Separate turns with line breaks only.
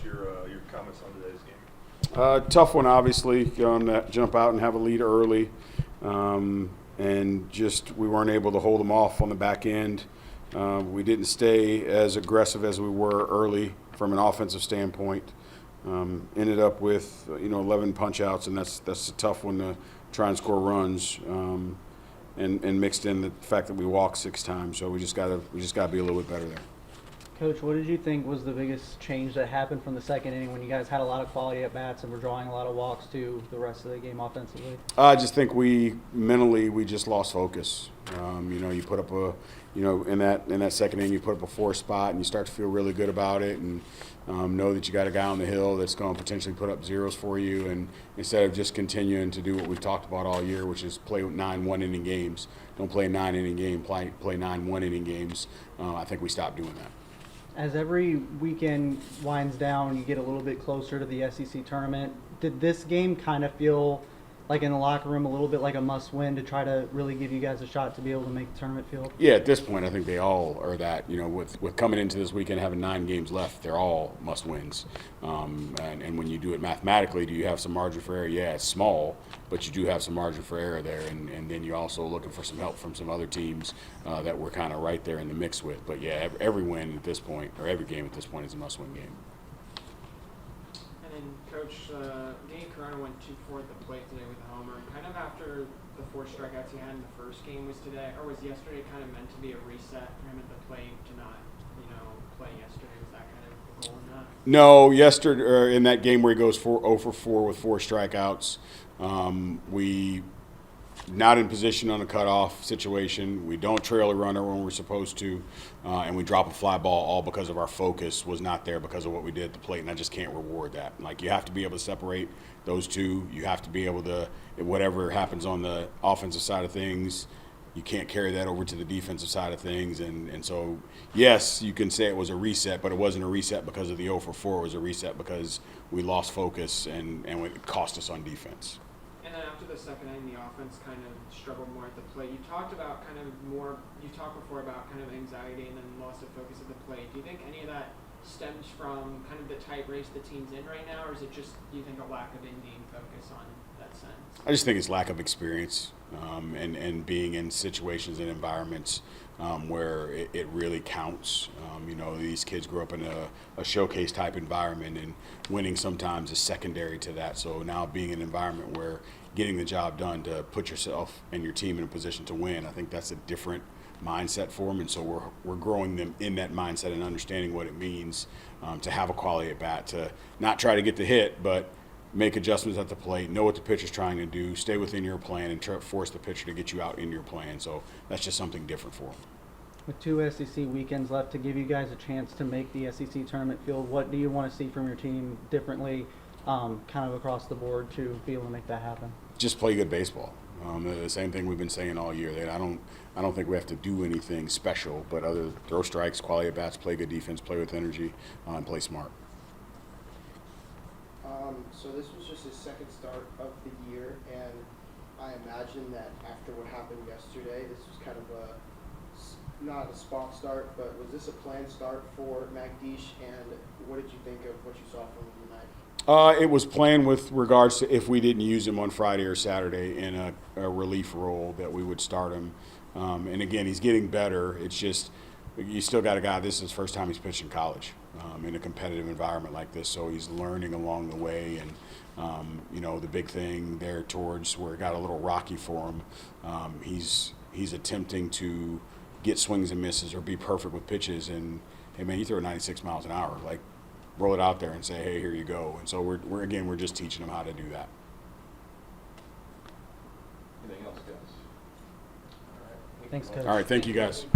your comments on today's game?
Tough one, obviously. Jump out and have a lead early, and just we weren't able to hold them off on the back end. We didn't stay as aggressive as we were early from an offensive standpoint. Ended up with 11 punch outs, and that's a tough one to try and score runs. And mixed in the fact that we walked 6 times, so we just gotta be a little bit better there.
Coach, what did you think was the biggest change that happened from the second inning when you guys had a lot of quality at bats and were drawing a lot of walks to the rest of the game offensively?
I just think we just lost focus. You put up in that second inning, you put up a 4 spot and you start to feel really good about it and know that you got a guy on the hill that's going to potentially put up zeros for you. And instead of just continuing to do what we've talked about all year, which is play 9 one-inning games, don't play a 9-inning game, play 9 one-inning games. I think we stopped doing that.
As every weekend winds down, you get a little bit closer to the SEC tournament. Did this game kind of feel like in the locker room a little bit like a must-win to try to really give you guys a shot to be able to make the tournament field?
Yeah, at this point, I think they all are that. With coming into this weekend having 9 games left, they're all must-wins. And when you do it mathematically, do you have some margin for error? Yeah, it's small, but you do have some margin for error there. And then you're also looking for some help from some other teams that we're kind of right there in the mix with. But yeah, every win at this point, or every game at this point, is a must-win game.
And then, Coach, Cora went 2-4 at the plate today with a homer. Kind of after the 4 strikeouts he had in the first game, was yesterday kind of meant to be a reset for him at the plate to not, play yesterday? Was that kind of the goal in that?
No, yesterday in that game where he goes 0 for 4 with 4 strikeouts, we not in position on a cutoff situation. We don't trail a runner when we're supposed to, and we drop a fly ball all because of our focus was not there because of what we did at the plate, and I just can't reward that. Like, you have to be able to separate those two. You have to be able to, whatever happens on the offensive side of things, you can't carry that over to the defensive side of things. And so, yes, you can say it was a reset, but it wasn't a reset because of the 0 for 4. It was a reset because we lost focus and it cost us on defense.
And then after the second inning, the offense kind of struggled more at the plate. You talked before about kind of anxiety and then loss of focus at the plate. Do you think any of that stems from kind of the tight race the team's in right now, or is it just, do you think, a lack of in-game focus on that sense?
I just think it's lack of experience and being in situations and environments where it really counts. These kids grew up in a showcase type environment, and winning sometimes is secondary to that. So now being in an environment where getting the job done to put yourself and your team in a position to win, I think that's a different mindset for them. And so we're growing them in that mindset and understanding what it means to have a quality at bat, to not try to get the hit, but make adjustments at the plate, know what the pitcher's trying to do, stay within your plan, and try to force the pitcher to get you out in your plan. So that's just something different for them.
With 2 SEC weekends left to give you guys a chance to make the SEC tournament field, what do you want to see from your team differently kind of across the board to be able to make that happen?
Just play good baseball. The same thing we've been saying all year. I don't think we have to do anything special, but other throw strikes, quality at bats, play good defense, play with energy, and play smart.
So this was just his second start of the year, and I imagine that after what happened yesterday, this was kind of not a spot start, but was this a planned start for Magdish, and what did you think of what you saw from him tonight?
It was planned with regards to if we didn't use him on Friday or Saturday in a relief role that we would start him. And again, he's getting better. It's just you still got a guy, this is his first time he's pitched in college in a competitive environment like this, so he's learning along the way. And the big thing there towards where it got a little rocky for him, he's attempting to get swings and misses or be perfect with pitches. And hey man, you throw 96 miles an hour, like roll it out there and say, hey, here you go. And so we're just teaching him how to do that.
Anything else, guys? All right.
Thanks, Coach.
All right, thank you guys.